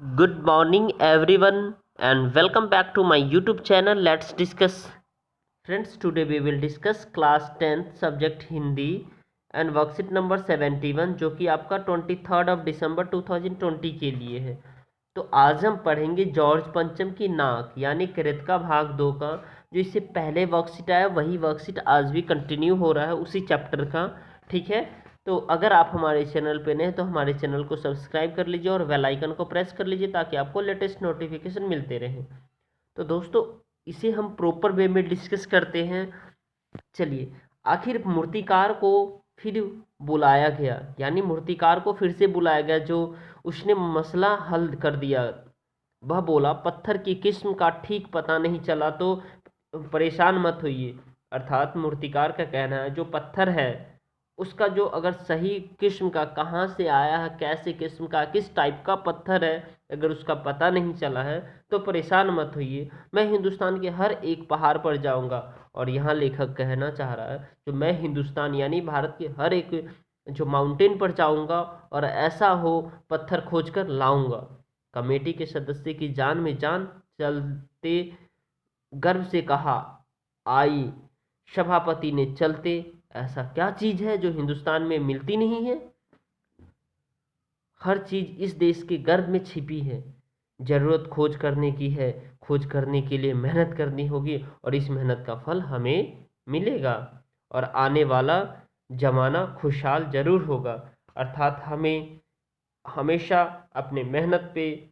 Good morning, everyone, and welcome back to my YouTube channel. Let's discuss. Friends, today we will discuss class 10th subject Hindi and worksheet number 71 जो कि आपका 23 दिसंबर 2020 के लिए है। तो आज हम पढ़ेंगे जॉर्ज पंचम की नाक यानी कृतिका भाग 2 का। जो इससे पहले वर्कशीट आया वही वर्कशीट आज भी कंटिन्यू हो रहा है उसी चैप्टर का। ठीक है, तो अगर आप हमारे चैनल पे नए हैं तो हमारे चैनल को सब्सक्राइब कर लीजिए और बेल आइकन को प्रेस कर लीजिए ताकि आपको लेटेस्ट नोटिफिकेशन मिलते रहें। तो दोस्तों, इसे हम प्रॉपर वे में डिस्कस करते हैं। चलिए, आखिर मूर्तिकार को फिर बुलाया गया, यानी मूर्तिकार को फिर से बुलाया गया जो उसने मसला हल कर दिया। वह बोला, पत्थर की किस्म का ठीक पता नहीं चला तो परेशान मत होइए। अर्थात मूर्तिकार का कहना है जो पत्थर है उसका जो अगर सही किस्म का कहाँ से आया है, कैसे किस्म का, किस टाइप का पत्थर है, अगर उसका पता नहीं चला है तो परेशान मत होइए। मैं हिंदुस्तान के हर एक पहाड़ पर जाऊंगा। और यहाँ लेखक कहना चाह रहा है जो मैं हिंदुस्तान यानी भारत के हर एक जो माउंटेन पर जाऊंगा और ऐसा हो पत्थर खोज कर लाऊंगा। कमेटी के सदस्य की जान में जान चलते गर्व से कहा, आई। सभापति ने चलते, ऐसा क्या चीज है जो हिंदुस्तान में मिलती नहीं है? हर चीज इस देश के गर्भ में छिपी है। जरूरत खोज करने की है, खोज करने के लिए मेहनत करनी होगी और इस मेहनत का फल हमें मिलेगा और आने वाला जमाना खुशहाल जरूर होगा। अर्थात हमें हमेशा अपने मेहनत पे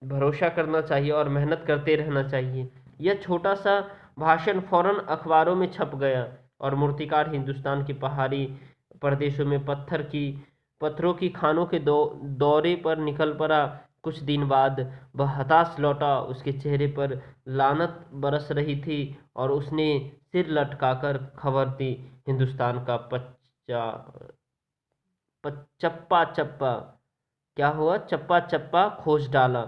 भरोसा करना चाहिए और मेहनत करते रहना चाहिए। यह छोटा सा भाषण फौरन अखबारों में छप गया और मूर्तिकार हिंदुस्तान के पहाड़ी प्रदेशों में पत्थरों की खानों के दौरे पर निकल पड़ा। कुछ दिन बाद वह हताश लौटा। उसके चेहरे पर लानत बरस रही थी और उसने सिर लटकाकर खबर दी, हिंदुस्तान का चप्पा चप्पा क्या हुआ, चप्पा चप्पा खोज डाला,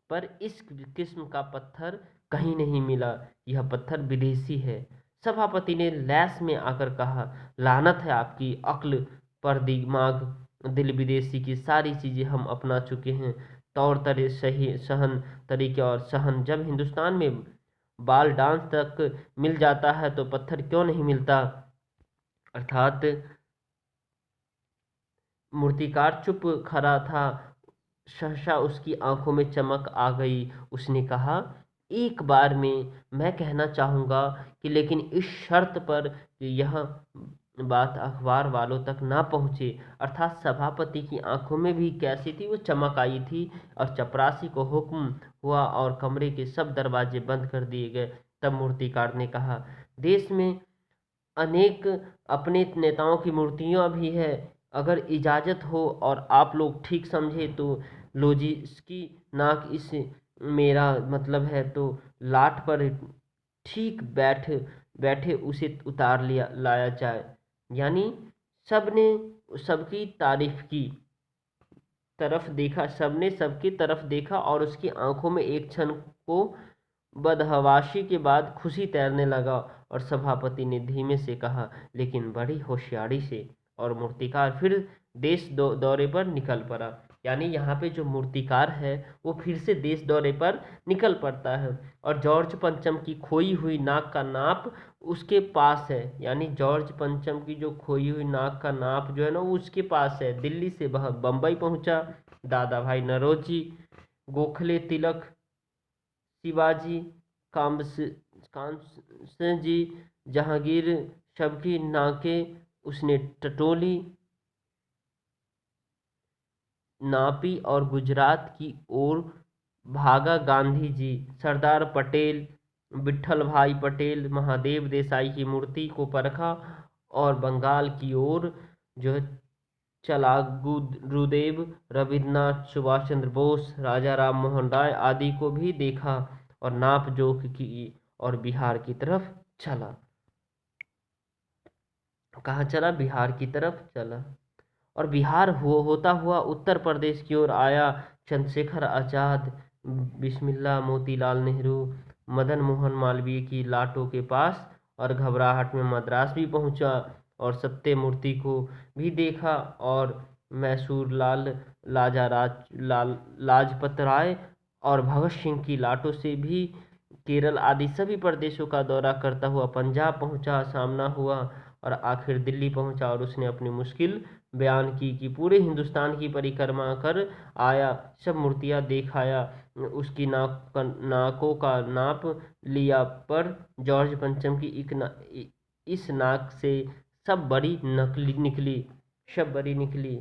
पर इस किस्म का पत्थर कहीं नहीं मिला। यह पत्थर विदेशी है। सभापति ने लैस में आकर कहा, लानत है आपकी अक्ल पर, दिमाग दिल, विदेशी की सारी चीजें हम अपना चुके हैं, तौर तरीके सही सहन तरीके और सहन। जब हिंदुस्तान में बाल डांस तक मिल जाता है तो पत्थर क्यों नहीं मिलता? अर्थात मूर्तिकार चुप खड़ा था। सहसा उसकी आंखों में चमक आ गई। उसने कहा, एक बार में मैं कहना चाहूँगा कि लेकिन इस शर्त पर कि यह बात अखबार वालों तक ना पहुँचे। अर्थात सभापति की आंखों में भी कैसी थी, वो चमक आई थी। और चपरासी को हुक्म हुआ और कमरे के सब दरवाजे बंद कर दिए गए। तब मूर्तिकार ने कहा, देश में अनेक अपने नेताओं की मूर्तियाँ भी है। अगर इजाज़त हो और आप लोग ठीक समझे तो लोजिस्की नाक इस मेरा मतलब है तो लाट पर ठीक बैठे उसे उतार लिया लाया जाए। यानी सबने सबकी तारीफ की तरफ देखा, सबने सबकी तरफ देखा और उसकी आंखों में एक क्षण को बदहवासी के बाद खुशी तैरने लगा। और सभापति ने धीमे से कहा, लेकिन बड़ी होशियारी से, और मूर्तिकार फिर दौरे पर निकल पड़ा। यानी यहाँ पे जो मूर्तिकार है वो फिर से देश दौरे पर निकल पड़ता है और जॉर्ज पंचम की खोई हुई नाक का नाप उसके पास है। यानी जॉर्ज पंचम की जो खोई हुई नाक का नाप जो है ना वो उसके पास है। दिल्ली से वह बम्बई पहुंचा। दादा भाई नरोजी, गोखले, तिलक, शिवाजी, कांस्य जी, जहांगीर, सबकी नाकें उसने टटोली नापी और गुजरात की ओर भागा। गांधी जी, सरदार पटेल, विट्ठल भाई पटेल, महादेव देसाई की मूर्ति को परखा और बंगाल की ओर जो है चला। गुरुदेव रविन्द्रनाथ, सुभाष चंद्र बोस, राजा राम मोहन राय आदि को भी देखा और नाप जोख की और बिहार की तरफ चला। कहाँ चला? बिहार की तरफ चला और बिहार होता हुआ उत्तर प्रदेश की ओर आया। चंद्रशेखर आजाद, बिस्मिल्लाह, मोतीलाल नेहरू, मदन मोहन मालवीय की लाटों के पास और घबराहट में मद्रास भी पहुंचा और सत्यमूर्ति को भी देखा और मैसूर लाल लाजपत राय और भगत सिंह की लाटों से भी केरल आदि सभी प्रदेशों का दौरा करता हुआ पंजाब पहुंचा, सामना हुआ और आखिर दिल्ली पहुंचा और उसने अपनी मुश्किल बयान की कि पूरे हिंदुस्तान की परिक्रमा कर आया, सब मूर्तियां देख आया, उसकी नाकों का नाप लिया, पर जॉर्ज पंचम की इस नाक से सब बड़ी नकली निकली सब बड़ी निकली।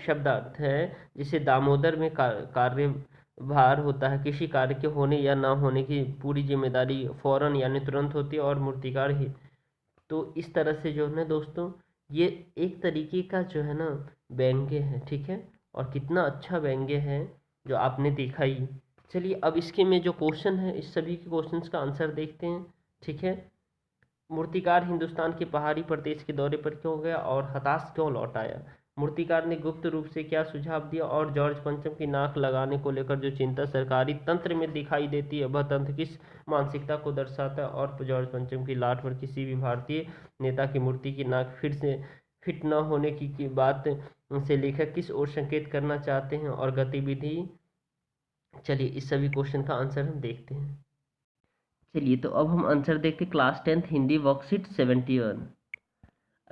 शब्दार्थ है जिसे दामोदर में कार्यभार होता है, किसी कार्य के होने या ना होने की पूरी जिम्मेदारी फौरन यानी तुरंत होती है और मूर्तिकार ही। तो इस तरह से जो है ना दोस्तों, ये एक तरीके का जो है ना व्यंग्य है, ठीक है, और कितना अच्छा व्यंग्य है जो आपने देखा ही। चलिए अब इसके में जो क्वेश्चन है, इस सभी के क्वेश्चंस का आंसर देखते हैं, ठीक है। मूर्तिकार हिंदुस्तान के पहाड़ी प्रदेश के दौरे पर क्यों गया और हताश क्यों लौट आया? मूर्तिकार ने गुप्त रूप से क्या सुझाव दिया और जॉर्ज पंचम की नाक लगाने को लेकर जो चिंता सरकारी तंत्र में दिखाई देती है, वह तंत्र किस मानसिकता को दर्शाता है? और जॉर्ज पंचम की लाट पर किसी भी भारतीय नेता की मूर्ति की नाक फिर से फिट न होने की बात से लेखक किस ओर संकेत करना चाहते हैं और गतिविधि। चलिए इस सभी क्वेश्चन का आंसर हम देखते हैं। चलिए तो अब हम आंसर देखते हैं। Class 10th Hindi worksheet 71।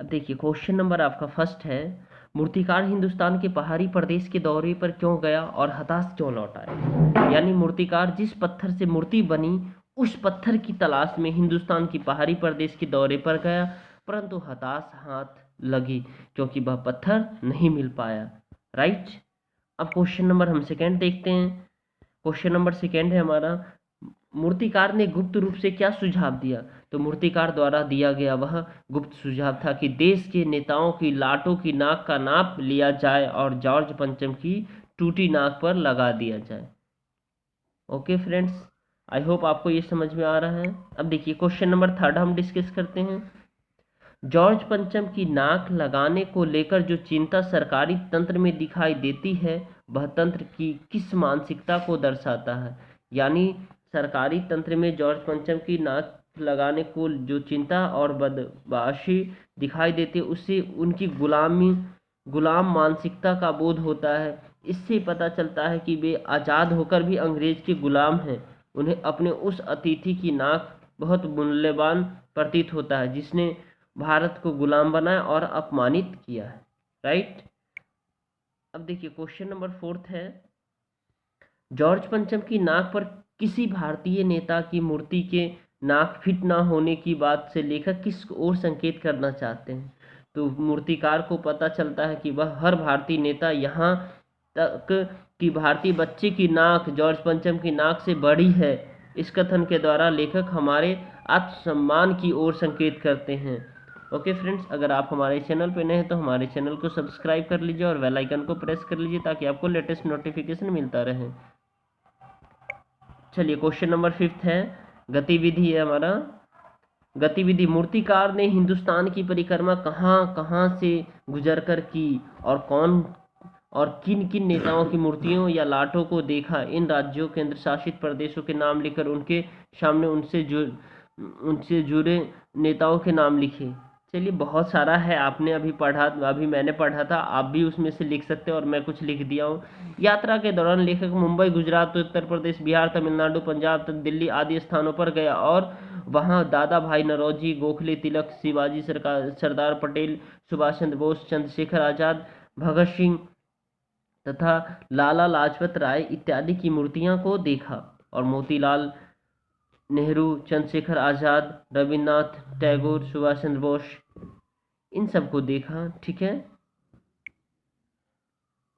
अब देखिए क्वेश्चन नंबर आपका फर्स्ट है, मूर्तिकार हिंदुस्तान के पहाड़ी प्रदेश के दौरे पर क्यों गया और हताश क्यों लौट आया? यानी मूर्तिकार जिस पत्थर से मूर्ति बनी उस पत्थर की तलाश में हिंदुस्तान की पहाड़ी प्रदेश के दौरे पर गया, परंतु हताश हाथ लगी क्योंकि वह पत्थर नहीं मिल पाया। राइट। अब क्वेश्चन नंबर हम सेकेंड देखते हैं। क्वेश्चन नंबर सेकेंड है हमारा, मूर्तिकार ने गुप्त रूप से क्या सुझाव दिया? तो मूर्तिकार द्वारा दिया गया वह गुप्त सुझाव था कि देश के नेताओं की लाटों की नाक का नाप लिया जाए और जॉर्ज पंचम की टूटी नाक पर लगा दिया जाए। ओके फ्रेंड्स, आई होप आपको ये समझ में आ रहा है। अब देखिए क्वेश्चन नंबर थर्ड हम डिस्कस करते हैं। जॉर्ज पंचम की नाक लगाने को लेकर जो चिंता सरकारी तंत्र में दिखाई देती है, वह तंत्र की किस मानसिकता को दर्शाता है? यानी सरकारी तंत्र में जॉर्ज पंचम की नाक लगाने को जो चिंता और बदमाशी दिखाई देती है, उससे उनकी गुलाम मानसिकता का बोध होता है। इससे पता चलता है कि वे आज़ाद होकर भी अंग्रेज के गुलाम हैं। उन्हें अपने उस अतिथि की नाक बहुत मूल्यवान प्रतीत होता है जिसने भारत को गुलाम बनाया और अपमानित किया है। राइट। अब देखिए क्वेश्चन नंबर फोर्थ है, जॉर्ज पंचम की नाक पर किसी भारतीय नेता की मूर्ति के नाक फिट ना होने की बात से लेखक किस ओर संकेत करना चाहते हैं? तो मूर्तिकार को पता चलता है कि वह हर भारतीय नेता, यहाँ तक कि भारतीय बच्चे की नाक जॉर्ज पंचम की नाक से बड़ी है। इस कथन के द्वारा लेखक हमारे आत्मसम्मान की ओर संकेत करते हैं। ओके फ्रेंड्स, अगर आप हमारे चैनल पर नए हैं तो हमारे चैनल को सब्सक्राइब कर लीजिए और बेल आइकन को प्रेस कर लीजिए ताकि आपको लेटेस्ट नोटिफिकेशन मिलता रहे। चलिए क्वेश्चन नंबर फिफ्थ है, गतिविधि है हमारा। गतिविधि, मूर्तिकार ने हिंदुस्तान की परिक्रमा कहाँ कहाँ से गुजरकर की और कौन और किन किन नेताओं की मूर्तियों या लाटों को देखा? इन राज्यों केंद्र शासित प्रदेशों के नाम लिखकर उनके सामने उनसे जुड़े नेताओं के नाम लिखे। चलिए बहुत सारा है, आपने अभी मैंने पढ़ा था, आप भी उसमें से लिख सकते हो और मैं कुछ लिख दिया हूँ। यात्रा के दौरान लेखक मुंबई, गुजरात, उत्तर प्रदेश, बिहार, तमिलनाडु, पंजाब, दिल्ली आदि स्थानों पर गया और वहाँ दादा भाई नौरोजी, गोखले, तिलक, शिवाजी सरदार पटेल, सुभाष चंद्र बोस, चंद्रशेखर आजाद, भगत सिंह तथा लाला लाजपत राय इत्यादि की मूर्तियां को देखा और मोतीलाल नेहरू, चंद्रशेखर आजाद, रविन्द्रनाथ टैगोर, सुभाष चंद्र बोस, इन सबको देखा। ठीक है।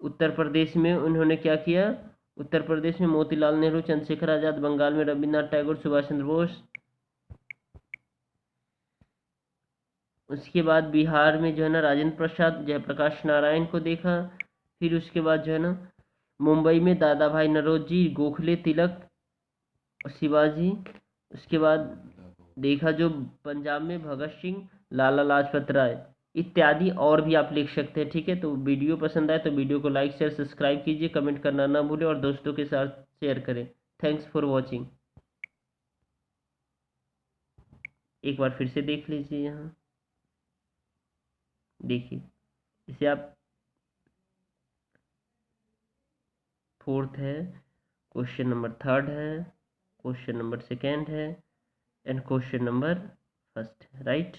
उत्तर प्रदेश में उन्होंने क्या किया? उत्तर प्रदेश में मोतीलाल नेहरू, चंद्रशेखर आजाद, बंगाल में रविन्द्रनाथ टैगोर, सुभाष चंद्र बोस। उसके बाद बिहार में जो है ना राजेंद्र प्रसाद, जयप्रकाश नारायण को देखा। फिर उसके बाद जो है ना मुंबई में दादा भाई नौरोजी, गोखले, तिलक और शिवाजी। उसके बाद देखा जो पंजाब में भगत सिंह, लाला लाजपत राय इत्यादि, और भी आप लिख सकते हैं। ठीक है, तो वीडियो पसंद आए तो वीडियो को लाइक शेयर सब्सक्राइब कीजिए, कमेंट करना ना भूलें और दोस्तों के साथ शेयर करें। Thanks for watching. एक बार फिर से देख लीजिए, यहाँ देखिए इसे आप फोर्थ है, क्वेश्चन नंबर थर्ड है, क्वेश्चन नंबर सेकेंड है एंड क्वेश्चन नंबर फर्स्ट है, राइट।